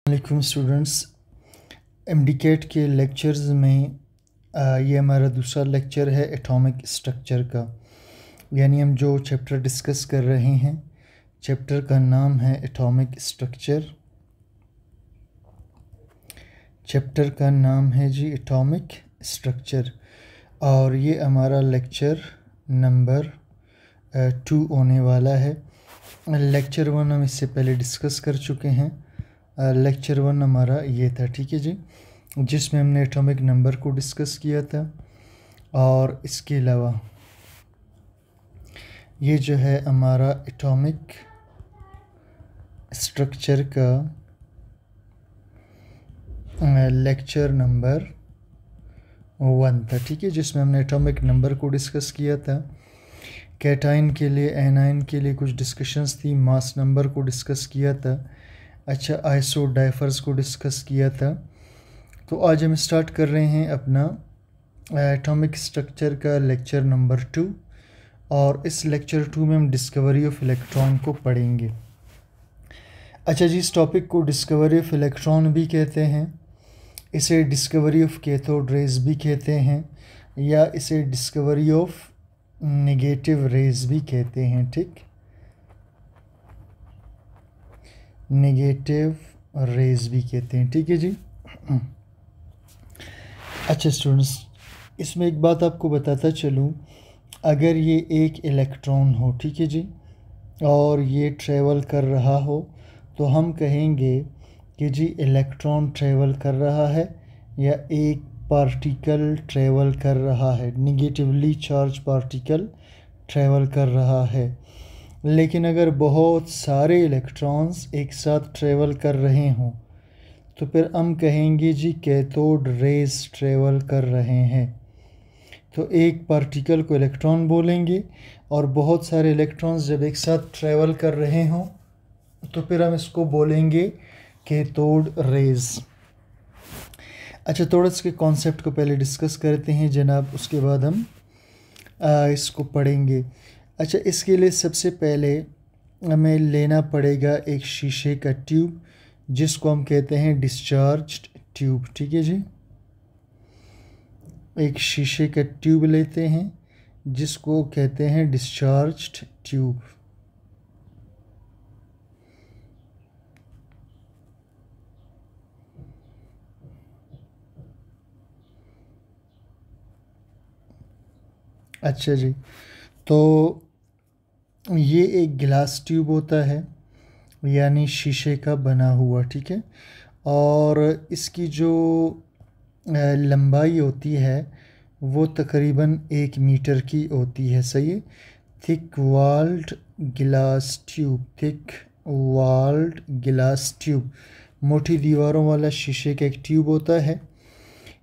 वालेकुम students, MDCAT के lectures में ये हमारा दूसरा लेक्चर है एटॉमिक स्ट्रक्चर का। यानी हम जो चैप्टर डिस्कस कर रहे हैं, चैप्टर का नाम है एटॉमिक स्ट्रक्चर। चैप्टर का नाम है जी एटॉमिक स्ट्रक्चर, और ये हमारा लेक्चर नंबर 2 होने वाला है। लेक्चर 1 हम इससे पहले डिस्कस कर चुके हैं। लेक्चर 1 हमारा ये था, ठीक है जी, जिसमें हमने एटॉमिक नंबर को डिस्कस किया था। और इसके अलावा ये जो है हमारा एटॉमिक स्ट्रक्चर का लेक्चर नंबर 1 था, ठीक है, जिसमें हमने एटॉमिक नंबर को डिस्कस किया था। कैटाइन के लिए, एनाइन के लिए कुछ डिस्कशंस थी, मास नंबर को डिस्कस किया था। अच्छा, आइसो डाइफर्स को डिस्कस किया था। तो आज हम स्टार्ट कर रहे हैं अपना एटॉमिक स्ट्रक्चर का लेक्चर नंबर 2, और इस लेक्चर 2 में हम डिस्कवरी ऑफ इलेक्ट्रॉन को पढ़ेंगे। अच्छा जी, इस टॉपिक को डिस्कवरी ऑफ इलेक्ट्रॉन भी कहते हैं, इसे डिस्कवरी ऑफ कैथोड रेज भी कहते हैं, या इसे डिस्कवरी ऑफ नेगेटिव रेज भी कहते हैं, ठीक, नेगेटिव रेज भी कहते हैं, ठीक है जी। अच्छा स्टूडेंट्स, इसमें एक बात आपको बताता चलूँ, अगर ये एक इलेक्ट्रॉन हो, ठीक है जी, और ये ट्रेवल कर रहा हो, तो हम कहेंगे कि जी इलेक्ट्रॉन ट्रेवल कर रहा है या एक पार्टिकल ट्रेवल कर रहा है, निगेटिवली चार्ज पार्टिकल ट्रेवल कर रहा है। लेकिन अगर बहुत सारे इलेक्ट्रॉन्स एक साथ ट्रेवल कर रहे हों, तो फिर हम कहेंगे जी कैथोड रेज ट्रेवल कर रहे हैं। तो एक पार्टिकल को इलेक्ट्रॉन बोलेंगे, और बहुत सारे इलेक्ट्रॉन्स जब एक साथ ट्रेवल कर रहे हों, तो फिर हम इसको बोलेंगे कैथोड रेज। अच्छा, थोड़ा इसके कॉन्सेप्ट को पहले डिस्कस करते हैं जनाब, उसके बाद हम इसको पढ़ेंगे। अच्छा, इसके लिए सबसे पहले हमें लेना पड़ेगा एक शीशे का ट्यूब, जिसको हम कहते हैं डिस्चार्ज्ड ट्यूब, ठीक है जी। एक शीशे का ट्यूब लेते हैं जिसको कहते हैं डिस्चार्ज्ड ट्यूब। अच्छा जी, तो ये एक गिलास ट्यूब होता है, यानी शीशे का बना हुआ, ठीक है, और इसकी जो लंबाई होती है वो तकरीबन 1 मीटर की होती है, सही है। थिक वॉल्ड गिलास ट्यूब, थिक वॉल्ड गिलास ट्यूब, मोटी दीवारों वाला शीशे का एक ट्यूब होता है।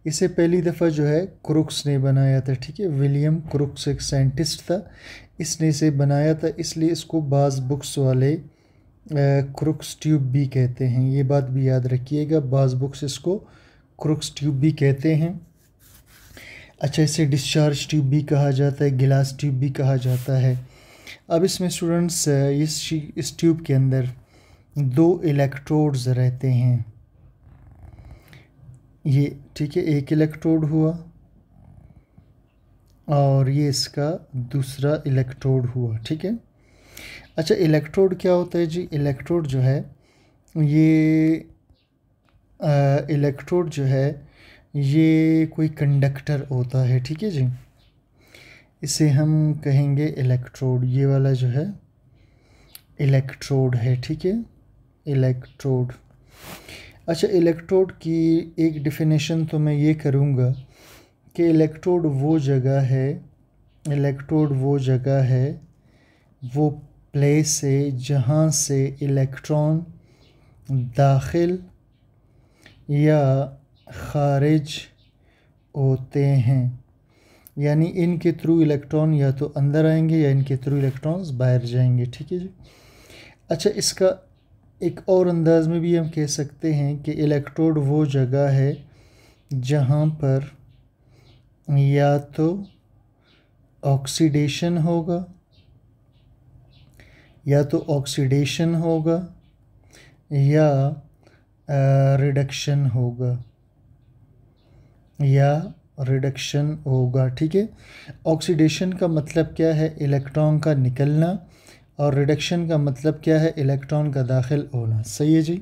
इसे पहली दफ़ा जो है क्रुक्स ने बनाया था, ठीक है, विलियम क्रुक्स एक साइंटिस्ट था, इसने इसे बनाया था, इसलिए इसको बाज़ बुक्स वाले क्रुक्स ट्यूब भी कहते हैं। ये बात भी याद रखिएगा, बाज़ बुक्स इसको क्रुक्स ट्यूब भी कहते हैं। अच्छा, इसे डिस्चार्ज ट्यूब भी कहा जाता है, गिलास ट्यूब भी कहा जाता है। अब इसमें स्टूडेंट्स इस ट्यूब के अंदर 2 इलेक्ट्रोड्स रहते हैं, ये, ठीक है, एक इलेक्ट्रोड हुआ और ये इसका दूसरा इलेक्ट्रोड हुआ, ठीक है। अच्छा, इलेक्ट्रोड क्या होता है जी? इलेक्ट्रोड जो है ये इलेक्ट्रोड जो है ये कोई कंडक्टर होता है, ठीक है जी। इसे हम कहेंगे इलेक्ट्रोड, ये वाला जो है इलेक्ट्रोड है, ठीक है, इलेक्ट्रोड। अच्छा, इलेक्ट्रोड की एक डेफिनेशन तो मैं ये करूँगा कि इलेक्ट्रोड वो जगह है, इलेक्ट्रोड वो जगह है, वो प्लेस है जहाँ से इलेक्ट्रॉन दाखिल या ख़ारिज होते हैं, यानी इनके थ्रू इलेक्ट्रॉन या तो अंदर आएंगे या इनके थ्रू इलेक्ट्रॉन्स बाहर जाएंगे, ठीक है जी। अच्छा, इसका एक और अंदाज में भी हम कह सकते हैं कि इलेक्ट्रोड वो जगह है जहाँ पर या तो ऑक्सीडेशन होगा, या तो ऑक्सीडेशन होगा, या रिडक्शन होगा या रिडक्शन होगा। ठीक है, ऑक्सीडेशन का मतलब क्या है, इलेक्ट्रॉन का निकलना, और रिडक्शन का मतलब क्या है, इलेक्ट्रॉन का दाखिल होना। सही है जी।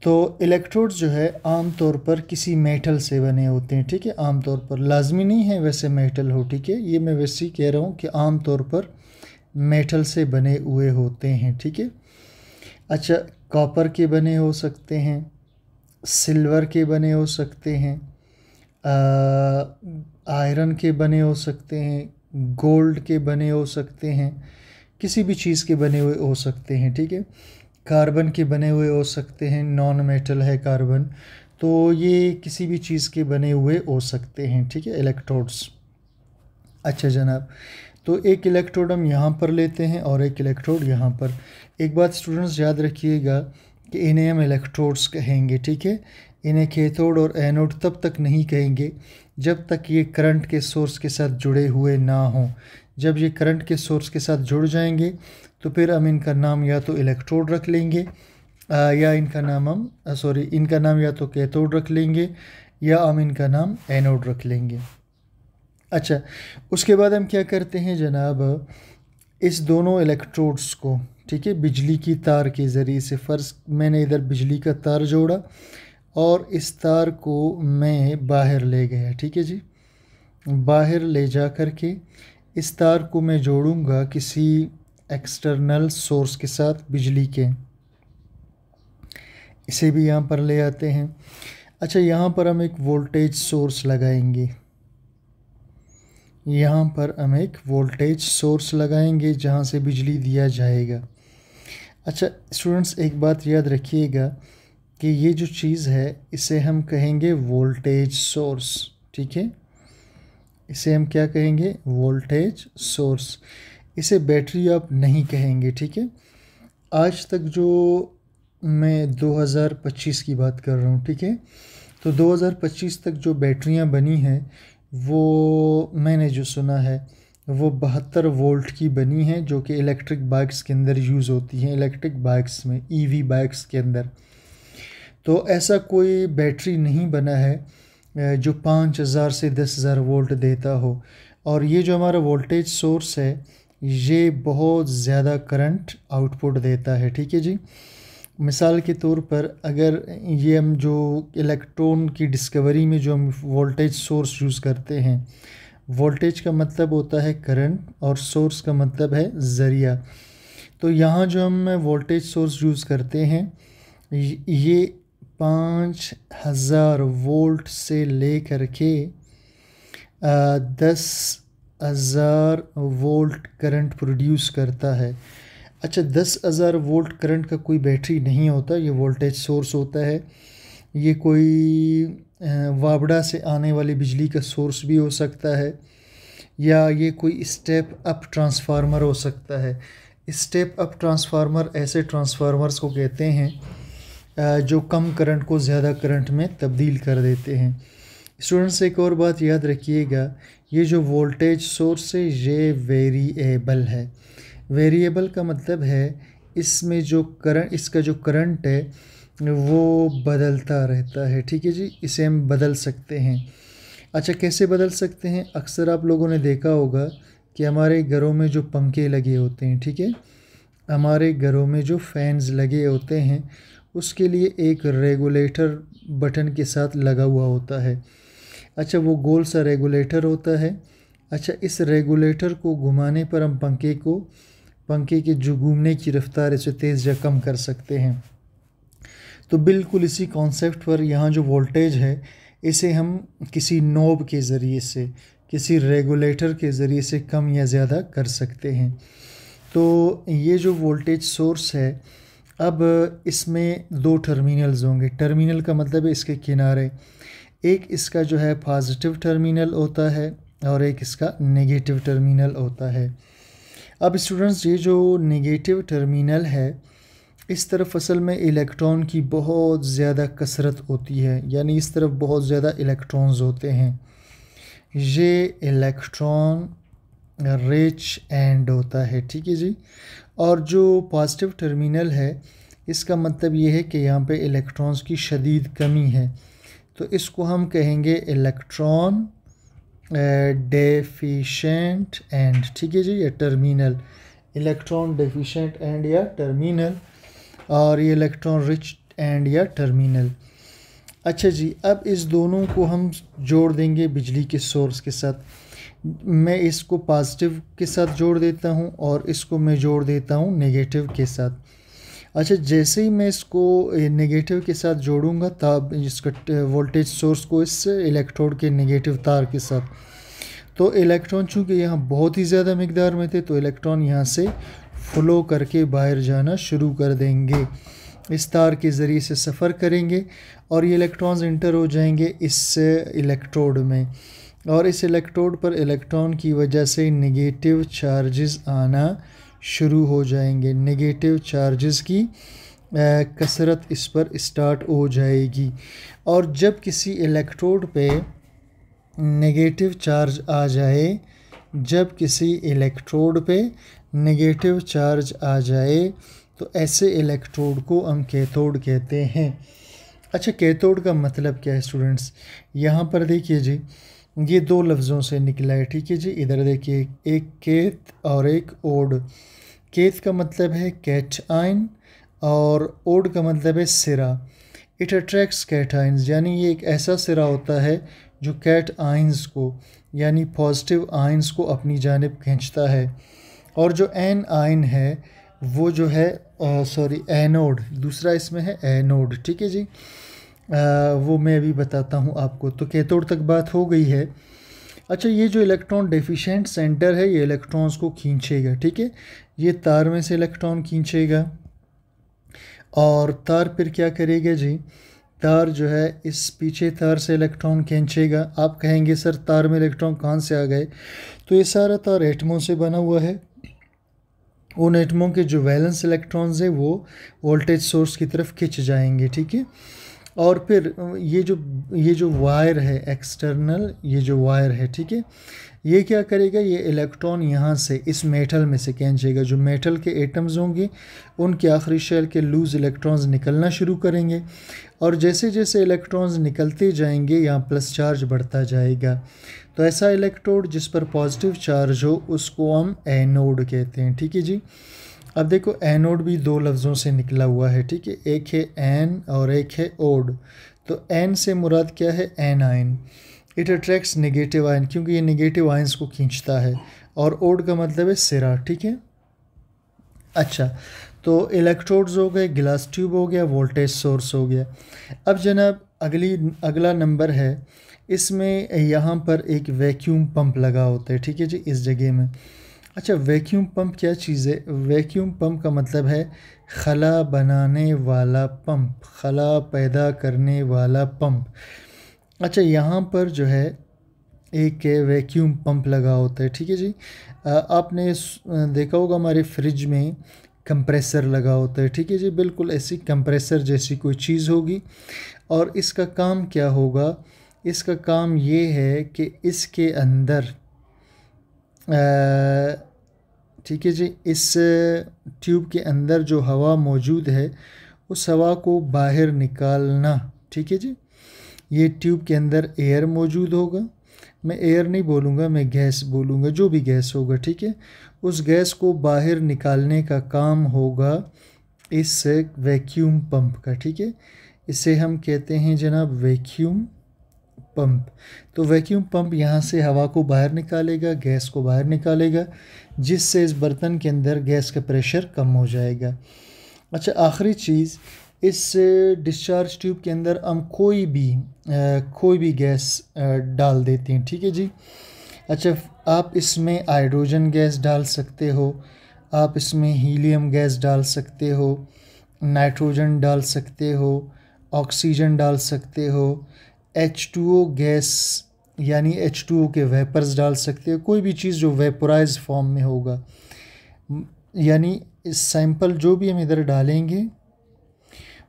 तो इलेक्ट्रोड्स जो है आम तौर पर किसी मेटल से बने होते हैं। ठीक है, आम तौर पर, लाजमी नहीं है वैसे मेटल हो। ठीक है, ये मैं वैसे ही कह रहा हूँ कि आम तौर पर मेटल से बने हुए होते हैं। ठीक है, अच्छा, कॉपर के बने हो सकते हैं, सिल्वर के बने हो सकते हैं, आयरन के बने हो सकते हैं, गोल्ड के बने हो सकते हैं, किसी भी चीज़ के बने हुए हो सकते हैं। ठीक है, कार्बन के बने हुए हो सकते हैं, नॉन मेटल है कार्बन, तो ये किसी भी चीज़ के बने हुए हो सकते हैं। ठीक है, इलेक्ट्रोड्स। अच्छा जनाब, तो एक इलेक्ट्रोड हम यहाँ पर लेते हैं और एक इलेक्ट्रोड यहाँ पर। एक बात स्टूडेंट्स याद रखिएगा कि इन्हें हम इलेक्ट्रोड्स कहेंगे। ठीक है, इन्हें कैथोड और एनोड तब तक नहीं कहेंगे जब तक ये करंट के सोर्स के साथ जुड़े हुए ना हों। जब ये करंट के सोर्स के साथ जुड़ जाएंगे तो फिर हम इनका नाम या तो इलेक्ट्रोड रख लेंगे या इनका नाम इनका नाम या तो कैथोड रख लेंगे या हम इनका नाम एनोड रख लेंगे। अच्छा, उसके बाद हम क्या करते हैं जनाब, इस दोनों इलेक्ट्रोड्स को, ठीक है, बिजली की तार के ज़रिए से, फ़र्ज़ मैंने इधर बिजली का तार जोड़ा और इस तार को मैं बाहर ले गया। ठीक है जी, बाहर ले जा कर के इस तार को मैं जोड़ूंगा किसी एक्सटर्नल सोर्स के साथ बिजली के। इसे भी यहाँ पर ले आते हैं। अच्छा, यहाँ पर हम एक वोल्टेज सोर्स लगाएंगे, यहाँ पर हम एक वोल्टेज सोर्स लगाएंगे जहाँ से बिजली दिया जाएगा। अच्छा स्टूडेंट्स, एक बात याद रखिएगा कि ये जो चीज़ है इसे हम कहेंगे वोल्टेज सोर्स। ठीक है, इसे हम क्या कहेंगे, वोल्टेज सोर्स। इसे बैटरी आप नहीं कहेंगे। ठीक है, आज तक जो मैं 2025 की बात कर रहा हूँ, ठीक है, तो 2025 तक जो बैटरियाँ बनी हैं वो मैंने जो सुना है वो 72 वोल्ट की बनी हैं, जो कि इलेक्ट्रिक बाइक्स के अंदर यूज़ होती हैं, इलेक्ट्रिक बाइक्स में, ईवी बाइक्स के अंदर। तो ऐसा कोई बैटरी नहीं बना है जो 5000 से 10,000 वोल्ट देता हो। और ये जो हमारा वोल्टेज सोर्स है ये बहुत ज़्यादा करंट आउटपुट देता है। ठीक है जी, मिसाल के तौर पर अगर ये हम जो इलेक्ट्रॉन की डिस्कवरी में जो हम वोल्टेज सोर्स यूज़ करते हैं, वोल्टेज का मतलब होता है करंट और सोर्स का मतलब है ज़रिया। तो यहाँ जो हम वोल्टेज सोर्स यूज़ करते हैं ये 5000 वोल्ट से लेकर के 10,000 वोल्ट करंट प्रोड्यूस करता है। अच्छा, 10,000 वोल्ट करंट का कोई बैटरी नहीं होता, ये वोल्टेज सोर्स होता है। ये कोई वाबड़ा से आने वाली बिजली का सोर्स भी हो सकता है, या ये कोई स्टेप अप ट्रांसफार्मर हो सकता है। स्टेप अप ट्रांसफार्मर ऐसे ट्रांसफार्मर्स को कहते हैं जो कम करंट को ज़्यादा करंट में तब्दील कर देते हैं। स्टूडेंट्स, एक और बात याद रखिएगा, ये जो वोल्टेज सोर्स है ये वेरिएबल है। वेरिएबल का मतलब है इसमें जो करंट, इसका जो करंट है वो बदलता रहता है। ठीक है जी, इसे हम बदल सकते हैं। अच्छा, कैसे बदल सकते हैं, अक्सर आप लोगों ने देखा होगा कि हमारे घरों में जो पंखे लगे होते हैं, ठीक है, हमारे घरों में जो फैन्स लगे होते हैं उसके लिए एक रेगुलेटर बटन के साथ लगा हुआ होता है। अच्छा, वो गोल सा रेगुलेटर होता है। अच्छा, इस रेगुलेटर को घुमाने पर हम पंखे के जो घूमने की रफ्तार इसे तेज़ या कम कर सकते हैं। तो बिल्कुल इसी कॉन्सेप्ट पर यहाँ जो वोल्टेज है इसे हम किसी नॉब के ज़रिए से, किसी रेगुलेटर के ज़रिए से कम या ज़्यादा कर सकते हैं। तो ये जो वोल्टेज सोर्स है, अब इसमें दो टर्मिनल्स होंगे। टर्मिनल का मतलब है इसके किनारे, एक इसका जो है पॉजिटिव टर्मिनल होता है और एक इसका नेगेटिव टर्मिनल होता है। अब स्टूडेंट्स, ये जो नेगेटिव टर्मिनल है इस तरफ असल में इलेक्ट्रॉन की बहुत ज़्यादा कसरत होती है, यानी इस तरफ बहुत ज़्यादा इलेक्ट्रॉन्स होते हैं। ये इलेक्ट्रॉन रिच एंड होता है। ठीक है जी, और जो पॉजिटिव टर्मिनल है इसका मतलब ये है कि यहाँ पे इलेक्ट्रॉन्स की शदीद कमी है, तो इसको हम कहेंगे इलेक्ट्रॉन डेफिशिएंट एंड, ठीक है जी, या टर्मिनल, इलेक्ट्रॉन डेफिशिएंट एंड या टर्मिनल, और ये इलेक्ट्रॉन रिच एंड या टर्मिनल। अच्छा जी, अब इस दोनों को हम जोड़ देंगे बिजली के सोर्स के साथ। मैं इसको पॉजिटिव के साथ जोड़ देता हूँ और इसको मैं जोड़ देता हूँ नेगेटिव के साथ। अच्छा, जैसे ही मैं इसको नेगेटिव के साथ जोड़ूंगा तब इसका वोल्टेज सोर्स को इस इलेक्ट्रोड के नेगेटिव तार के साथ, तो इलेक्ट्रॉन चूँकि यहाँ बहुत ही ज़्यादा मिकदार में थे तो इलेक्ट्रॉन यहाँ से फ्लो करके बाहर जाना शुरू कर देंगे, इस तार के ज़रिए से सफ़र करेंगे और ये इलेक्ट्रॉन्स इंटर हो जाएंगे इस इलेक्ट्रोड में, और इस इलेक्ट्रोड पर इलेक्ट्रॉन की वजह से नेगेटिव चार्जेस आना शुरू हो जाएंगे, नेगेटिव चार्जेस की कसरत इस पर स्टार्ट हो जाएगी। और जब किसी इलेक्ट्रोड पे नेगेटिव चार्ज आ जाए, जब किसी इलेक्ट्रोड पे नेगेटिव चार्ज आ जाए तो ऐसे इलेक्ट्रोड को हम कैथोड कहते हैं। अच्छा, कैथोड का मतलब क्या है स्टूडेंट्स? यहाँ पर देखिए जी, ये दो लफ्ज़ों से निकला है, ठीक है जी। इधर देखिए, एक केथ और एक ओड। केथ का मतलब है कैट आइन और ओड का मतलब है सिरा। इट अट्रैक्ट्स कैट आइंस, यानी ये एक ऐसा सिरा होता है जो कैट आइंस को यानी पॉजिटिव आइंस को अपनी जानिब खींचता है, और जो एन आइन है वो जो है एनोड, दूसरा इसमें है एनोड, ठीक है जी। वो मैं अभी बताता हूँ आपको। तो कैथोड तक बात हो गई है। अच्छा, ये जो इलेक्ट्रॉन डेफिशिएंट सेंटर है ये इलेक्ट्रॉन्स को खींचेगा, ठीक है। ये तार में से इलेक्ट्रॉन खींचेगा और तार फिर क्या करेगा जी, तार जो है इस पीछे तार से इलेक्ट्रॉन खींचेगा। आप कहेंगे सर तार में इलेक्ट्रॉन कहाँ से आ गए? तो ये सारा तार एटमों से बना हुआ है। उन एटमों के जो वैलेंस इलेक्ट्रॉन्स है वो वोल्टेज सोर्स की तरफ खिंच जाएंगे, ठीक है। और फिर ये जो वायर है एक्सटर्नल, ये जो वायर है, ठीक है, ये क्या करेगा, ये इलेक्ट्रॉन यहाँ से इस मेटल में से खींचेगा। जो मेटल के एटम्स होंगे उनके आखिरी शेल के लूज़ इलेक्ट्रॉन्स निकलना शुरू करेंगे, और जैसे जैसे इलेक्ट्रॉन्स निकलते जाएंगे यहाँ प्लस चार्ज बढ़ता जाएगा। तो ऐसा इलेक्ट्रोड जिस पर पॉजिटिव चार्ज हो उसको हम एनोड कहते हैं, ठीक है जी। अब देखो, एनोड भी दो लफ्ज़ों से निकला हुआ है, ठीक है। एक है एन और एक है ओड। तो एन से मुराद क्या है? एन आइन। इट अट्रैक्ट्स नेगेटिव आइन, क्योंकि ये नेगेटिव आइंस को खींचता है, और ओड का मतलब है सिरा, ठीक है। अच्छा, तो इलेक्ट्रोड्स हो गए, ग्लास ट्यूब हो गया, वोल्टेज सोर्स हो गया। अब जनाब अगला नंबर है, इसमें यहाँ पर एक वैक्यूम पंप लगा होता है, ठीक है जी, इस जगह में। अच्छा, वैक्यूम पंप क्या चीज़ है? वैक्यूम पंप का मतलब है खला बनाने वाला पंप, खला पैदा करने वाला पंप। अच्छा, यहाँ पर जो है एक वैक्यूम पंप लगा होता है, ठीक है जी। आपने देखा होगा हमारे फ्रिज में कंप्रेसर लगा होता है, ठीक है जी। बिल्कुल ऐसी कंप्रेसर जैसी कोई चीज़ होगी, और इसका काम क्या होगा? इसका काम ये है कि इसके अंदर ठीक है जी, इस ट्यूब के अंदर जो हवा मौजूद है उस हवा को बाहर निकालना, ठीक है जी। ये ट्यूब के अंदर एयर मौजूद होगा, मैं एयर नहीं बोलूँगा, मैं गैस बोलूँगा, जो भी गैस होगा, ठीक है। उस गैस को बाहर निकालने का काम होगा इस वैक्यूम पंप का, ठीक है। इसे हम कहते हैं जनाब वैक्यूम पंप। तो वैक्यूम पंप यहाँ से हवा को बाहर निकालेगा, गैस को बाहर निकालेगा, जिससे इस बर्तन के अंदर गैस का प्रेशर कम हो जाएगा। अच्छा, आखिरी चीज़, इस डिस्चार्ज ट्यूब के अंदर हम कोई भी गैस डाल देते हैं, ठीक है जी। अच्छा, आप इसमें हाइड्रोजन गैस डाल सकते हो, आप इसमें हीलियम गैस डाल सकते हो, नाइट्रोजन डाल सकते हो, ऑक्सीजन डाल सकते हो, H2O गैस यानी H2O के वेपर्स डाल सकते हो, कोई भी चीज़ जो वेपोराइज फॉर्म में होगा। यानी इस सैंपल जो भी हम इधर डालेंगे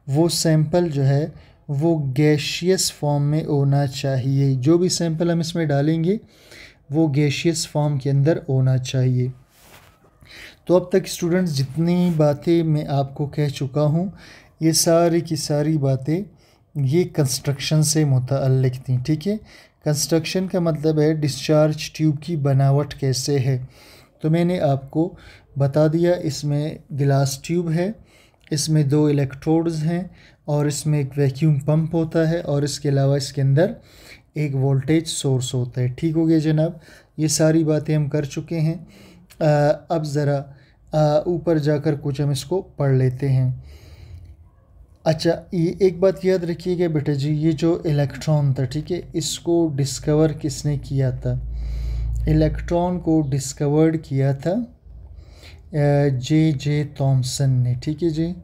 वो सैंपल जो है वो गैशियस फॉर्म में होना चाहिए। जो भी सैंपल हम इसमें डालेंगे वो गैशियस फॉर्म के अंदर होना चाहिए। तो अब तक स्टूडेंट्स जितनी बातें मैं आपको कह चुका हूँ, ये सारी की सारी बातें ये कंस्ट्रक्शन से मुतअल्लिक़ थी, ठीक है। कंस्ट्रक्शन का मतलब है डिस्चार्ज ट्यूब की बनावट कैसे है। तो मैंने आपको बता दिया, इसमें गिलास ट्यूब है, इसमें 2 इलेक्ट्रोड्स हैं और इसमें एक वैक्यूम पंप होता है और इसके अलावा इसके अंदर एक वोल्टेज सोर्स होता है। ठीक हो गया जनाब, ये सारी बातें हम कर चुके हैं। अब ज़रा ऊपर जाकर कुछ हम इसको पढ़ लेते हैं। अच्छा, ये एक बात याद रखिएगा बेटा जी, ये जो इलेक्ट्रॉन था, ठीक है, इसको डिस्कवर किसने किया था? इलेक्ट्रॉन को डिस्कवर्ड किया था जे थॉमसन ने, ठीक है जी।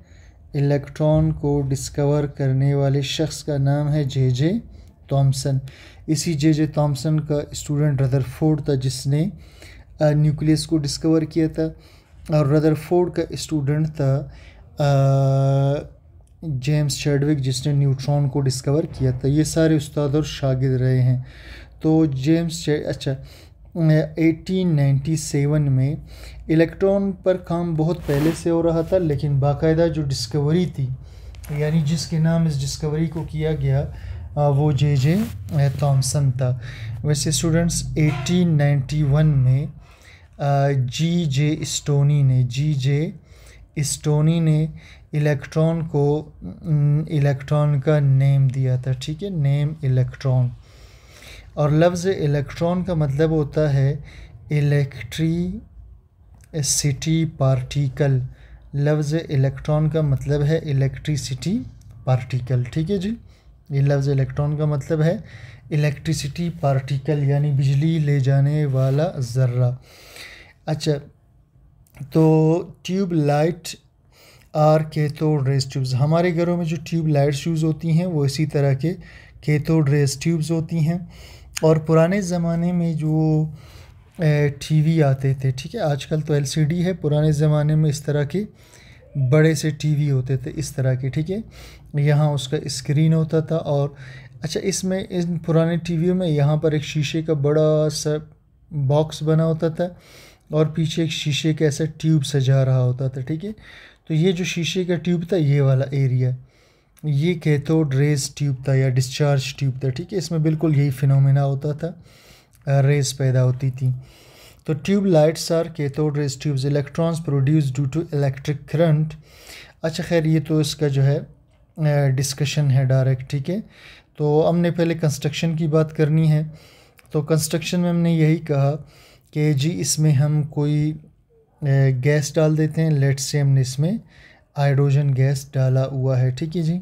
इलेक्ट्रॉन को डिस्कवर करने वाले शख्स का नाम है जे थॉमसन। इसी जे थॉमसन का स्टूडेंट रदरफोर्ड था जिसने न्यूक्लियस को डिस्कवर किया था, और रदरफोर्ड का स्टूडेंट था जेम्स चैडविक जिसने न्यूट्रॉन को डिस्कवर किया था। ये सारे उस्ताद और शागिर्द रहे हैं। तो अच्छा 1897 में इलेक्ट्रॉन पर काम बहुत पहले से हो रहा था, लेकिन बाकायदा जो डिस्कवरी थी, यानी जिसके नाम इस डिस्कवरी को किया गया, वो जे थॉमसन था। वैसे स्टूडेंट्स 1891 में जे स्टोनी ने इलेक्ट्रॉन का नेम दिया था, ठीक है, नेम इलेक्ट्रॉन। और लफ्ज़ इलेक्ट्रॉन का मतलब होता है इलेक्ट्रिसिटी पार्टिकल। लफ्ज़ इलेक्ट्रॉन का मतलब है इलेक्ट्रिसिटी पार्टिकल, ठीक है जी। ये लफ्ज़ इलेक्ट्रॉन का मतलब है इलेक्ट्रिसिटी पार्टिकल, यानी बिजली ले जाने वाला ज़र्रा। अच्छा, तो tube light are cathode rays tubes. हमारे घरों में जो ट्यूब लाइट्स यूज़ होती हैं वो इसी तरह के कैथोड रेज ट्यूब्स होती हैं। और पुराने ज़माने में जो टीवी आते थे, ठीक है, आजकल तो एलसीडी है, पुराने ज़माने में इस तरह के बड़े से टीवी होते थे, इस तरह के, ठीक है। यहाँ उसका स्क्रीन होता था। और अच्छा, इसमें इन पुराने टीवियों में यहाँ पर एक शीशे का बड़ा सा बॉक्स बना होता था और पीछे एक शीशे का ऐसा ट्यूब सजा रहा होता था, ठीक है। तो ये जो शीशे का ट्यूब था, ये वाला एरिया, ये कैथोड रेज ट्यूब था या डिस्चार्ज ट्यूब था, ठीक है। इसमें बिल्कुल यही फिनोमेना होता था, रेज पैदा होती थी। तो tube lights are cathode rays tubes, electrons produce due to electric current. अच्छा खैर, ये तो इसका जो है डिस्कशन है डायरेक्ट, ठीक है। तो हमने पहले कंस्ट्रक्शन की बात करनी है। तो कंस्ट्रक्शन में हमने यही कहा कि जी इसमें हम कोई गैस डाल देते हैं। लेट्स से हमने इसमें हाइड्रोजन गैस डाला हुआ है, ठीक है जी।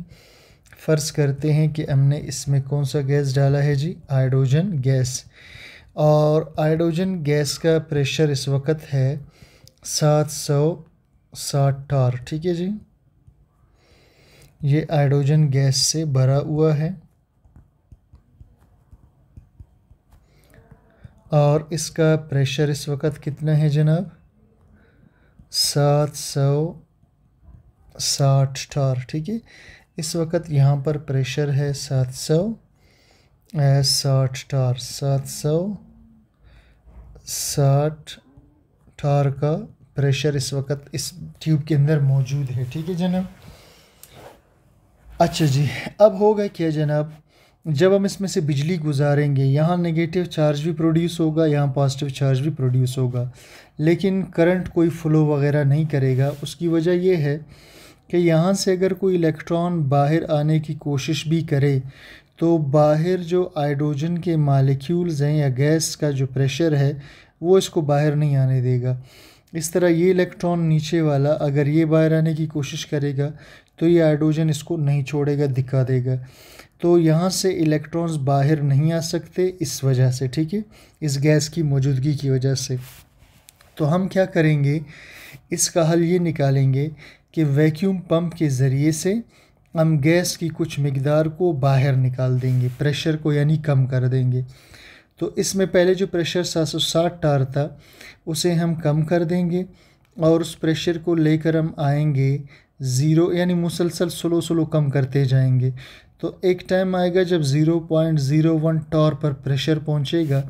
फ़र्ज़ करते हैं कि हमने इसमें कौन सा गैस डाला है जी, हाइड्रोजन गैस। और हाइड्रोजन गैस का प्रेशर इस वक्त है 760 टार, ठीक है जी। ये हाइड्रोजन गैस से भरा हुआ है और इसका प्रेशर इस वक्त कितना है जनाब, 760 टार, ठीक है। इस वक्त यहाँ पर प्रेशर है 760 टार, 760 टार का प्रेशर इस वक्त इस ट्यूब के अंदर मौजूद है, ठीक है जनाब। अच्छा जी, अब होगा क्या जनाब, जब हम इसमें से बिजली गुजारेंगे, यहाँ नेगेटिव चार्ज भी प्रोड्यूस होगा, यहाँ पॉजिटिव चार्ज भी प्रोड्यूस होगा, लेकिन करंट कोई फ़्लो वगैरह नहीं करेगा। उसकी वजह यह है कि यहाँ से अगर कोई इलेक्ट्रॉन बाहर आने की कोशिश भी करे तो बाहर जो हाइड्रोजन के मालिक्यूल्स हैं या गैस का जो प्रेशर है वो इसको बाहर नहीं आने देगा। इस तरह ये इलेक्ट्रॉन नीचे वाला अगर ये बाहर आने की कोशिश करेगा तो ये हाइड्रोजन इसको नहीं छोड़ेगा, दिखा देगा। तो यहाँ से इलेक्ट्रॉन्स बाहर नहीं आ सकते इस वजह से, ठीक है, इस गैस की मौजूदगी की वजह से। तो हम क्या करेंगे, इसका हल ये निकालेंगे कि वैक्यूम पंप के ज़रिए से हम गैस की कुछ मिकदार को बाहर निकाल देंगे, प्रेशर को यानी कम कर देंगे। तो इसमें पहले जो प्रेशर 760 टार था उसे हम कम कर देंगे और उस प्रेशर को लेकर हम आएंगे ज़ीरो, यानी मुसलसल स्लो कम करते जाएंगे। तो एक टाइम आएगा जब 0.01 टार पर प्रेशर पहुंचेगा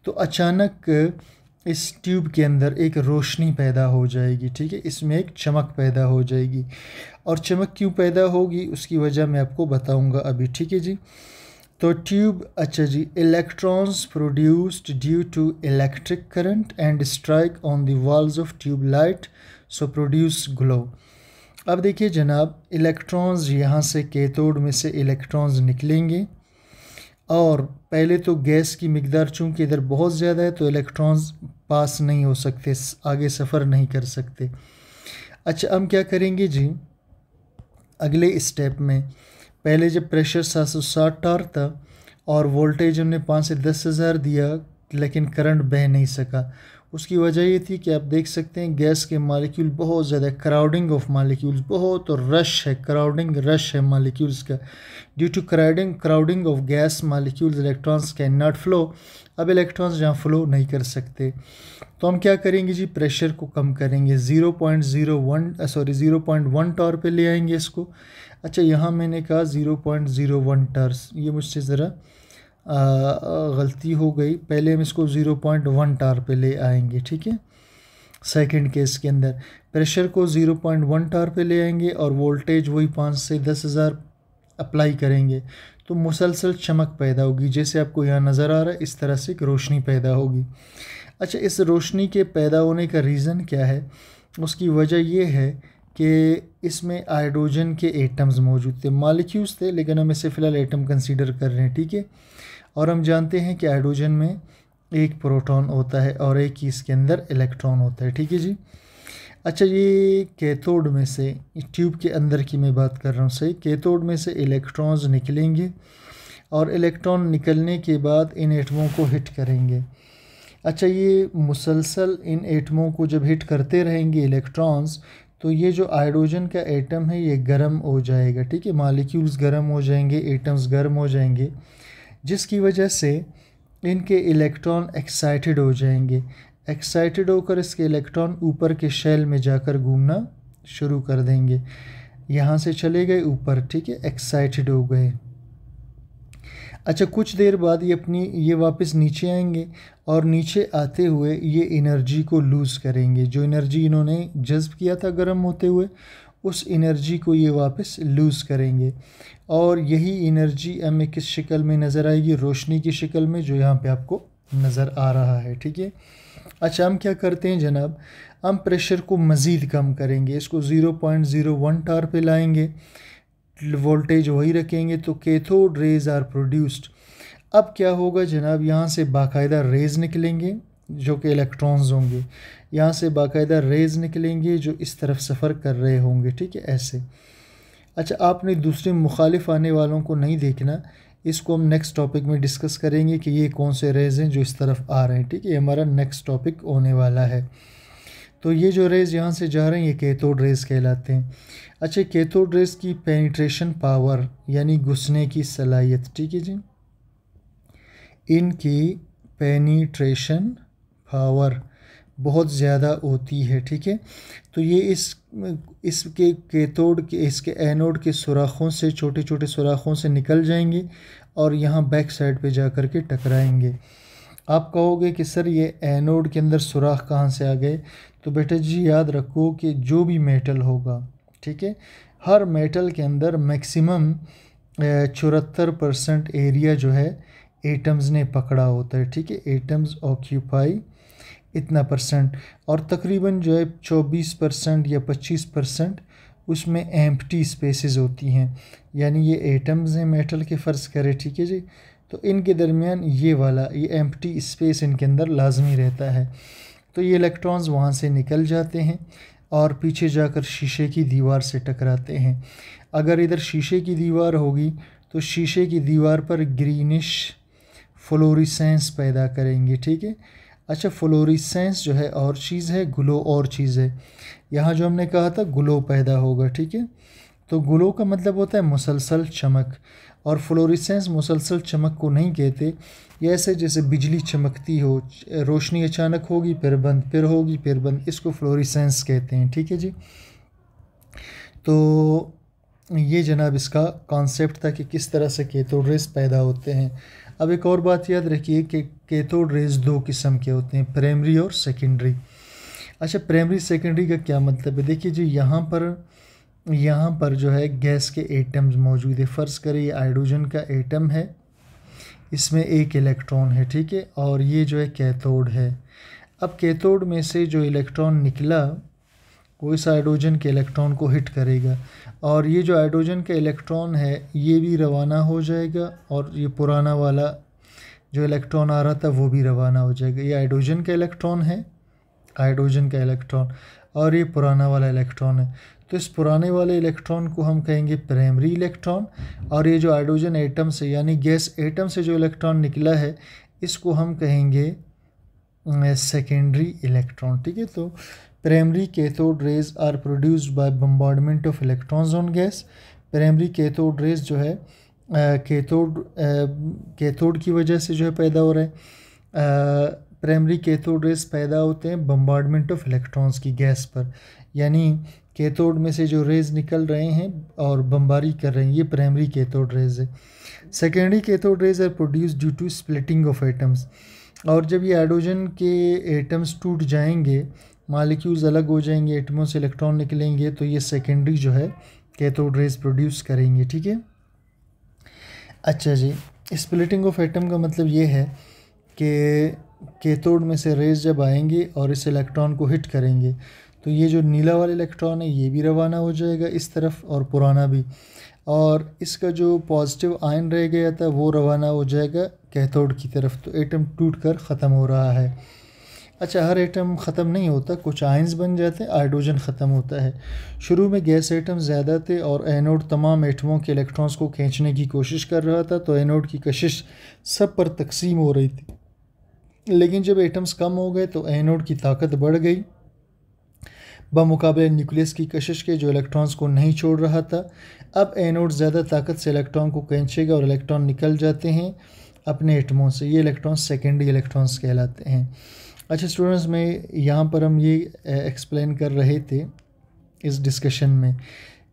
तो अचानक इस ट्यूब के अंदर एक रोशनी पैदा हो जाएगी, ठीक है, इसमें एक चमक पैदा हो जाएगी। और चमक क्यों पैदा होगी उसकी वजह मैं आपको बताऊंगा अभी, ठीक है जी। तो ट्यूब, अच्छा जी, electrons produced due to electric current and strike on the walls of tube light so produce glow. अब देखिए जनाब, इलेक्ट्रॉन्स यहाँ से कैथोड में से इलेक्ट्रॉन्स निकलेंगे और पहले तो गैस की मिकदार चूँकि इधर बहुत ज़्यादा है तो इलेक्ट्रॉन्स पास नहीं हो सकते, आगे सफ़र नहीं कर सकते। अच्छा, हम क्या करेंगे जी, अगले स्टेप में पहले जब प्रेशर 760 टार था और वोल्टेज हमने 5 से 10,000 दिया लेकिन करंट बह नहीं सका, उसकी वजह ये थी कि आप देख सकते हैं गैस के मालिक्यूल बहुत ज़्यादा, क्राउडिंग ऑफ मालिक्यूल्स बहुत, और रश है, क्राउडिंग रश है मालिक्यूल्स का। Due to crowding of gas molecules electrons can not flow. अब इलेक्ट्रॉन्स जहाँ फ्लो नहीं कर सकते तो हम क्या करेंगे जी, प्रेशर को कम करेंगे, 0.1 टार पे ले आएंगे इसको। अच्छा, यहाँ मैंने कहा 0.01 टार्स, ये मुझसे ज़रा गलती हो गई, पहले हम इसको 0.1 टार पे ले आएंगे, ठीक है। सेकंड केस के अंदर प्रेशर को 0.1 टार पे ले आएंगे और वोल्टेज वही 5 से 10,000 अप्लाई करेंगे तो मुसलसल चमक पैदा होगी, जैसे आपको यहाँ नज़र आ रहा है इस तरह से एक रोशनी पैदा होगी। अच्छा, इस रोशनी के पैदा होने का रीज़न क्या है, उसकी वजह यह है कि इसमें हाइड्रोजन के एटम्स मौजूद थे, मॉलिक्यूल्स थे लेकिन हम इसे फ़िलहाल एटम कंसीडर कर रहे हैं, ठीक है। और हम जानते हैं कि हाइड्रोजन में एक प्रोटॉन होता है और एक ही इसके अंदर इलेक्ट्रॉन होता है, ठीक है जी। अच्छा, ये कैथोड में से, ट्यूब के अंदर की मैं बात कर रहा हूँ, सही, कैथोड में से इलेक्ट्रॉन्स निकलेंगे और इलेक्ट्रॉन निकलने के बाद इन एटमों को हिट करेंगे। अच्छा, ये मुसलसल इन एटमों को जब हिट करते रहेंगे इलेक्ट्रॉन्स तो ये जो हाइड्रोजन का एटम है ये गर्म हो जाएगा, ठीक है, मॉलिक्यूल्स गर्म हो जाएंगे, एटम्स गर्म हो जाएंगे, जिसकी वजह से इनके इलेक्ट्रॉन एक्साइटेड हो जाएंगे। एक्साइटेड होकर इसके इलेक्ट्रॉन ऊपर के शेल में जाकर घूमना शुरू कर देंगे, यहाँ से चले गए ऊपर, ठीक है, एक्साइटेड हो गए। अच्छा, कुछ देर बाद ये वापस नीचे आएंगे और नीचे आते हुए ये एनर्जी को लूज़ करेंगे, जो एनर्जी इन्होंने जज़्ब किया था गर्म होते हुए उस एनर्जी को ये वापस लूज़ करेंगे और यही एनर्जी हमें किस शक्ल में नज़र आएगी, रोशनी की शक्ल में, जो यहाँ पे आपको नज़र आ रहा है, ठीक है। अच्छा, हम क्या करते हैं जनाब, हम प्रेशर को मज़ीद कम करेंगे, इसको 0.01 टार पे लाएंगे, वोल्टेज वही रखेंगे तो कैथोड रेज आर प्रोड्यूस्ड। अब क्या होगा जनाब, यहाँ से बाकायदा रेज़ निकलेंगे जो कि इलेक्ट्रॉन्स होंगे, यहाँ से बाकायदा रेज़ निकलेंगे जो इस तरफ सफ़र कर रहे होंगे, ठीक है, ऐसे। अच्छा, आपने दूसरे मुखालिफ आने वालों को नहीं देखना, इसको हम नेक्स्ट टॉपिक में डिस्कस करेंगे कि ये कौन से रेज़ हैं जो इस तरफ आ रहे हैं, ठीक है, ये हमारा नेक्स्ट टॉपिक होने वाला है। तो ये जो रेज़ यहाँ से जा रहे हैं ये कैथोड रेज़ कहलाते हैं। अच्छा, कैथोड रेज़ की पेनिट्रेशन पावर यानी घुसने की सलाहियत, ठीक है जी, इनकी पेनिट्रेशन पावर बहुत ज़्यादा होती है, ठीक है। तो ये इसके कैथोड के, इसके एनोड के सुराखों से, छोटे छोटे सुराखों से निकल जाएंगे और यहाँ बैक साइड पे जा कर के टकराएंगे। आप कहोगे कि सर ये एनोड के अंदर सुराख कहाँ से आ गए, तो बेटा जी याद रखो कि जो भी मेटल होगा, ठीक है, हर मेटल के अंदर मैक्सिमम 74% एरिया जो है एटम्स ने पकड़ा होता है, ठीक है, एटम्स ऑक्यूपाई इतना परसेंट, और तकरीबन जो है 24% या 25% उसमें एम्प्टी स्पेसेस होती हैं, यानी ये एटम्स हैं मेटल के, फ़र्ज़ करें, ठीक है जी, तो इनके दरमियान ये एम्प्टी स्पेस इनके अंदर लाजमी रहता है। तो ये इलेक्ट्रॉन्स वहाँ से निकल जाते हैं और पीछे जाकर शीशे की दीवार से टकराते हैं। अगर इधर शीशे की दीवार होगी तो शीशे की दीवार पर ग्रीनिश फ्लोरेसेंस पैदा करेंगे, ठीक है। अच्छा, फ्लोरेसेंस जो है और चीज़ है, ग्लो और चीज़ है। यहाँ जो हमने कहा था ग्लो पैदा होगा, ठीक है, तो ग्लो का मतलब होता है मुसलसल चमक, और फ्लोरेसेंस मुसलसल चमक को नहीं कहते, ये ऐसे जैसे बिजली चमकती हो, रोशनी अचानक होगी फिर बंद, फिर होगी फिर बंद, इसको फ्लोरेसेंस कहते हैं, ठीक है जी। तो ये जनाब इसका कॉन्सेप्ट था कि किस तरह से कैथोड रेज़ पैदा होते हैं। अब एक और बात याद रखिए कि कैथोड रेज दो किस्म के होते हैं, प्राइमरी और सेकेंडरी। अच्छा, प्राइमरी सेकेंडरी का क्या मतलब है? देखिए जी, यहाँ पर जो है गैस के एटम्स मौजूद है। फ़र्ज़ करें ये हाइड्रोजन का एटम है, इसमें एक इलेक्ट्रॉन है, ठीक है, और ये जो है कैथोड है। अब कैथोड में से जो इलेक्ट्रॉन निकला वो इस हाइड्रोजन के इलेक्ट्रॉन को हिट करेगा, और ये जो हाइड्रोजन का इलेक्ट्रॉन है ये भी रवाना हो जाएगा, और ये पुराना वाला जो इलेक्ट्रॉन आ रहा था वो भी रवाना हो जाएगा। ये हाइड्रोजन का इलेक्ट्रॉन है, हाइड्रोजन का इलेक्ट्रॉन, और ये पुराना वाला इलेक्ट्रॉन है। तो इस पुराने वाले इलेक्ट्रॉन को हम कहेंगे प्राइमरी इलेक्ट्रॉन, और ये जो हाइड्रोजन एटम से यानी गैस एटम से जो इलेक्ट्रॉन निकला है इसको हम कहेंगे सेकेंडरी इलेक्ट्रॉन, ठीक है। तो primary cathode rays are produced by bombardment of electrons on gas. Primary cathode rays जो है कैथोड की वजह से जो है पैदा हो रहा है। प्राइमरी कैथोड रेज पैदा होते हैं बम्बार्डमेंट ऑफ इलेक्ट्रॉन्स की गैस पर, यानी कैथोड में से जो रेज निकल रहे हैं और बमबारी कर रहे हैं, ये प्राइमरी कैथोड रेज है। Secondary cathode rays are produced due to splitting of atoms, और जब ये हाइड्रोजन के एटम्स टूट जाएंगे, मालिक्यूल्स अलग हो जाएंगे, एटमों से इलेक्ट्रॉन निकलेंगे, तो ये सेकेंडरी जो है कैथोड रेज प्रोड्यूस करेंगे, ठीक है। अच्छा जी, स्प्लिटिंग ऑफ एटम का मतलब ये है कि कैथोड में से रेज जब आएंगे और इस इलेक्ट्रॉन को हिट करेंगे तो ये जो नीला वाला इलेक्ट्रॉन है ये भी रवाना हो जाएगा इस तरफ, और पुराना भी, और इसका जो पॉजिटिव आयन रह गया था वो रवाना हो जाएगा कैथोड की तरफ। तो एटम टूट कर ख़त्म हो रहा है। अच्छा, हर एटम ख़त्म नहीं होता, कुछ आयंस बन जाते हैं, हाइड्रोजन ख़त्म होता है। शुरू में गैस एटम ज़्यादा थे और एनोड तमाम एटमों के इलेक्ट्रॉन्स को खींचने की कोशिश कर रहा था, तो एनोड की कशिश सब पर तकसीम हो रही थी। लेकिन जब एटम्स कम हो गए तो एनोड की ताकत बढ़ गई बमुकाबले न्यूक्लियस की कशिश के, जो इलेक्ट्रॉन्स को नहीं छोड़ रहा था। अब एनोड ज़्यादा ताकत से इलेक्ट्रॉन को खींचेगा और इलेक्ट्रॉन निकल जाते हैं अपने एटमों से। ये इलेक्ट्रॉन सेकेंडरी इलेक्ट्रॉन्स कहलाते हैं। अच्छा स्टूडेंट्स, मैं यहाँ पर हम ये एक्सप्लेन कर रहे थे इस डिस्कशन में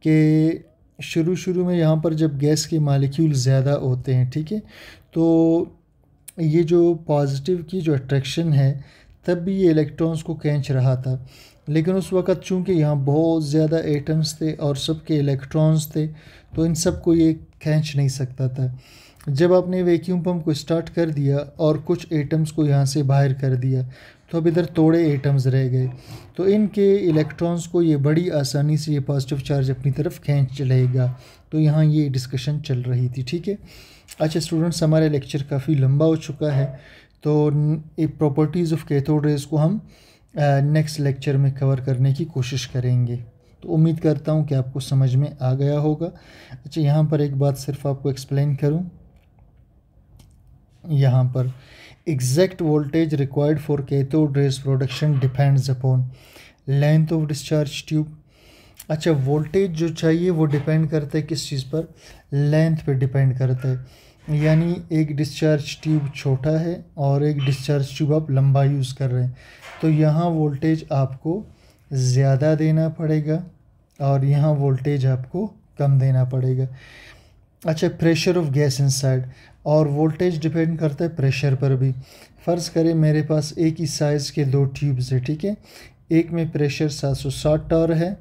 कि शुरू में यहाँ पर जब गैस के मालिक्यूल ज़्यादा होते हैं, ठीक है, तो ये जो पॉजिटिव की जो अट्रैक्शन है तब भी ये इलेक्ट्रॉन्स को खींच रहा था, लेकिन उस वक़्त चूँकि यहाँ बहुत ज़्यादा एटम्स थे और सबके इलेक्ट्रॉन्स थे तो इन सब को ये खींच नहीं सकता था। जब आपने वैक्यूम पंप को स्टार्ट कर दिया और कुछ एटम्स को यहाँ से बाहर कर दिया तो अब इधर थोड़े एटम्स रह गए, तो इनके इलेक्ट्रॉन्स को ये बड़ी आसानी से ये पॉजिटिव चार्ज अपनी तरफ खींच लेगा। तो यहाँ ये डिस्कशन चल रही थी, ठीक है। अच्छा स्टूडेंट्स, हमारा लेक्चर काफ़ी लंबा हो चुका है, तो प्रॉपर्टीज़ ऑफ कैथोड रेज को हम नेक्स्ट लेक्चर में कवर करने की कोशिश करेंगे। तो उम्मीद करता हूँ कि आपको समझ में आ गया होगा। अच्छा, यहाँ पर एक बात सिर्फ आपको एक्सप्लेन करूँ, यहाँ पर exact voltage required for cathode rays production depends upon length of discharge tube. अच्छा, वोल्टेज जो चाहिए वो डिपेंड करता है किस चीज़ पर? लेंथ पे डिपेंड करता है, यानी एक डिस्चार्ज ट्यूब छोटा है और एक डिस्चार्ज ट्यूब आप लंबा यूज़ कर रहे हैं, तो यहाँ वोल्टेज आपको ज़्यादा देना पड़ेगा और यहाँ वोल्टेज आपको कम देना पड़ेगा। अच्छा, प्रेशर ऑफ गैस इनसाइड, और वोल्टेज डिपेंड करता है प्रेशर पर भी। फ़र्ज़ करें मेरे पास एक ही साइज़ के दो ट्यूब्स है, ठीक है, एक में प्रेशर 760 टॉर है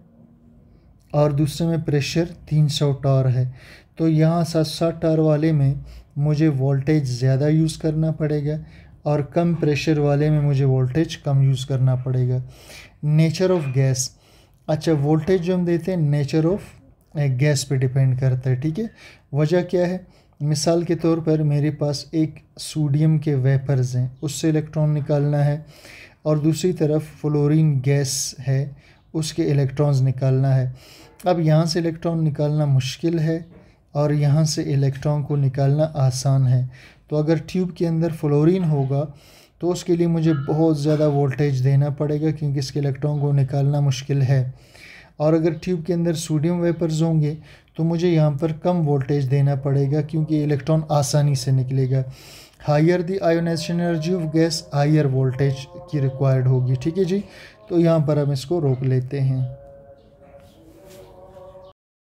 और दूसरे में प्रेशर 300 टॉर है, तो यहाँ 760 टॉर वाले में मुझे वोल्टेज ज़्यादा यूज़ करना पड़ेगा और कम प्रेशर वाले में मुझे वोल्टेज कम यूज़ करना पड़ेगा। नेचर ऑफ गैस, अच्छा वोल्टेज जो हम देते हैं नेचर ऑफ गैस पे डिपेंड करता है, ठीक है। वजह क्या है? मिसाल के तौर पर मेरे पास एक सोडियम के वेपर्स हैं, उससे इलेक्ट्रॉन निकालना है, और दूसरी तरफ फ्लोरीन गैस है, उसके इलेक्ट्रॉन्स निकालना है। अब यहाँ से इलेक्ट्रॉन निकालना मुश्किल है और यहाँ से इलेक्ट्रॉन को निकालना आसान है। तो अगर ट्यूब के अंदर फ्लोरीन होगा तो उसके लिए मुझे बहुत ज़्यादा वोल्टेज देना पड़ेगा क्योंकि इसके इलेक्ट्रॉन को निकालना मुश्किल है, और अगर ट्यूब के अंदर सोडियम वेपर्स होंगे तो मुझे यहाँ पर कम वोल्टेज देना पड़ेगा क्योंकि इलेक्ट्रॉन आसानी से निकलेगा। Higher the ionization energy of gas, higher voltage की रिक्वायर्ड होगी, ठीक है जी। तो यहाँ पर हम इसको रोक लेते हैं।